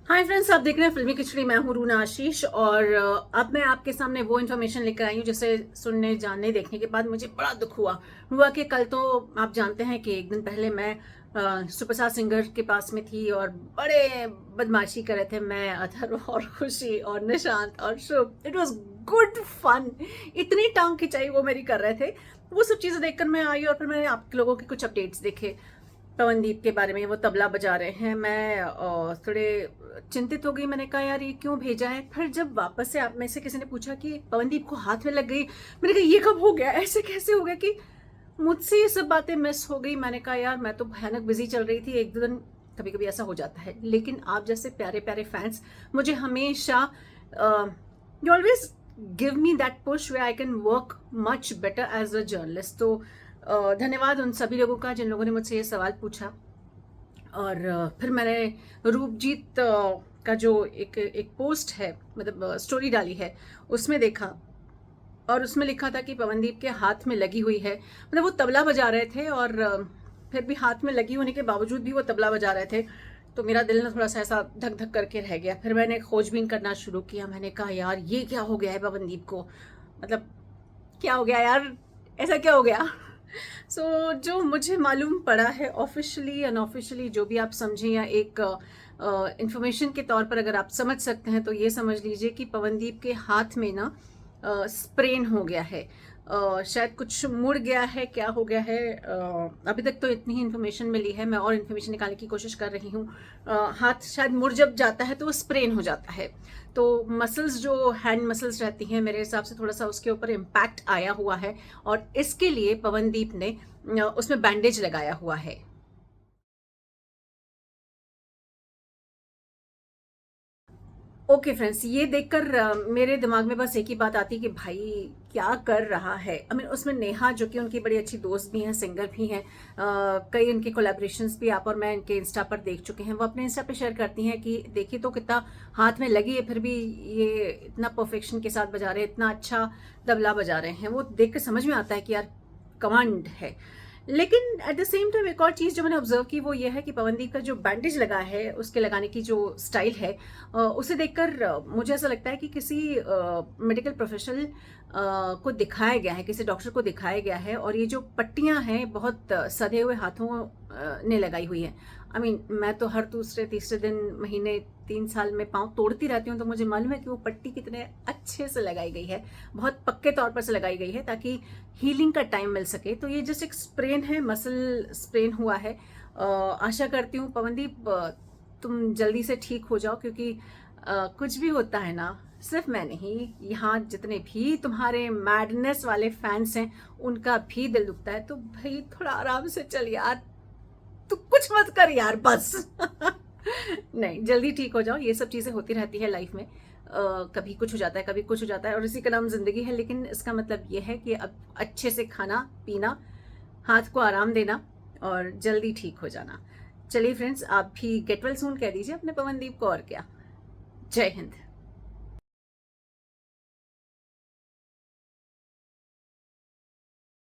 Hi friends, आप देख रहे हैं फिल्मी खिचड़ी। मैं हूं रूना आशीष और अब मैं आपके सामने वो इन्फॉर्मेशन लेकर आई हूं जिसे सुनने जानने देखने के बाद मुझे बड़ा दुख हुआ कि कल तो आप जानते हैं कि एक दिन पहले मैं सुपरस्टार सिंगर के पास में थी और बड़े बदमाशी कर रहे थे मैं, अथर और खुशी और निशांत और Shubh. It was good fun. इतनी टांग खिंचाई वो मेरी कर रहे थे। वो सब चीज़ें देखकर मैं आई और फिर मैंने आप लोगों के कुछ अपडेट्स देखे पवनदीप के बारे में। वो तबला बजा रहे हैं। मैं थोड़े चिंतित हो गई। मैंने कहा यार ये क्यों भेजा है। फिर जब वापस से आप में से किसी ने पूछा कि पवनदीप को हाथ में लग गई, मैंने कहा ये कब हो गया, ऐसे कैसे हो गया कि मुझसे ये सब बातें मिस हो गई। मैंने कहा यार मैं तो भयानक बिजी चल रही थी। एक दो दिन कभी कभी ऐसा हो जाता है, लेकिन आप जैसे प्यारे प्यारे फैंस मुझे हमेशा you always give me that push way I can work much better as a journalist. तो धन्यवाद उन सभी लोगों का जिन लोगों ने मुझसे ये सवाल पूछा। और फिर मैंने रूपजीत का जो एक पोस्ट है, मतलब स्टोरी डाली है, उसमें देखा और उसमें लिखा था कि पवनदीप के हाथ में लगी हुई है। मतलब वो तबला बजा रहे थे और फिर भी हाथ में लगी होने के बावजूद भी वो तबला बजा रहे थे। तो मेरा दिल ना थोड़ा सा ऐसा धक धक करके रह गया। फिर मैंने खोजबीन करना शुरू किया। मैंने कहा यार ये क्या हो गया है पवनदीप को, मतलब क्या हो गया यार, ऐसा क्या हो गया। जो मुझे मालूम पड़ा है ऑफिशियली अनऑफिशियली, जो भी आप समझें या एक इंफॉर्मेशन के तौर पर अगर आप समझ सकते हैं, तो ये समझ लीजिए कि पवनदीप के हाथ में ना स्प्रेन हो गया है। शायद कुछ मुड़ गया है, क्या हो गया है। अभी तक तो इतनी ही इन्फॉर्मेशन मिली है। मैं और इन्फॉर्मेशन निकालने की कोशिश कर रही हूँ। हाथ शायद मुड़ जब जाता है तो वो स्प्रेन हो जाता है। तो मसल्स, जो हैंड मसल्स रहती हैं, मेरे हिसाब से थोड़ा सा उसके ऊपर इम्पैक्ट आया हुआ है और इसके लिए पवनदीप ने उसमें बैंडेज लगाया हुआ है। ओके फ्रेंड्स, ये देखकर मेरे दिमाग में बस एक ही बात आती कि भाई क्या कर रहा है। आई मीन उसमें नेहा, जो कि उनकी बड़ी अच्छी दोस्त भी हैं, सिंगर भी हैं, कई उनके कोलैबोरेशंस भी आप और मैं इनके इंस्टा पर देख चुके हैं। वो अपने इंस्टा पे शेयर करती हैं कि देखिए तो कितना हाथ में लगी है, फिर भी ये इतना परफेक्शन के साथ बजा रहे हैं, इतना अच्छा तबला बजा रहे हैं। वो देख कर समझ में आता है कि यार कमांड है। लेकिन एट द सेम टाइम एक और चीज़ जो मैंने ऑब्जर्व की वो ये है कि पवनदीप का जो बैंडेज लगा है, उसके लगाने की जो स्टाइल है, उसे देखकर मुझे ऐसा लगता है कि किसी मेडिकल प्रोफेशनल को दिखाया गया है, किसी डॉक्टर को दिखाया गया है। और ये जो पट्टियां हैं बहुत सधे हुए हाथों ने लगाई हुई है। आई मीन मैं तो हर दूसरे तीसरे दिन, महीने, 3 साल में पाँव तोड़ती रहती हूँ, तो मुझे मालूम है कि वो पट्टी कितने अच्छे से लगाई गई है, बहुत पक्के तौर पर से लगाई गई है ताकि हीलिंग का टाइम मिल सके। तो ये जस्ट एक स्प्रेन है, मसल स्प्रेन हुआ है। आशा करती हूँ पवनदीप तुम जल्दी से ठीक हो जाओ, क्योंकि कुछ भी होता है ना, सिर्फ मैं नहीं, यहाँ जितने भी तुम्हारे मैडनेस वाले फैंस हैं उनका भी दिल दुखता है। तो भाई थोड़ा आराम से चल यार, तू कुछ मत कर यार बस। नहीं, जल्दी ठीक हो जाओ। ये सब चीज़ें होती रहती है लाइफ में। कभी कुछ हो जाता है, कभी कुछ हो जाता है, और इसी का नाम जिंदगी है। लेकिन इसका मतलब ये है कि अब अच्छे से खाना पीना, हाथ को आराम देना और जल्दी ठीक हो जाना। चलिए फ्रेंड्स, आप भी गेट वेल सून कह दीजिए अपने पवनदीप को, और क्या। जय हिंद।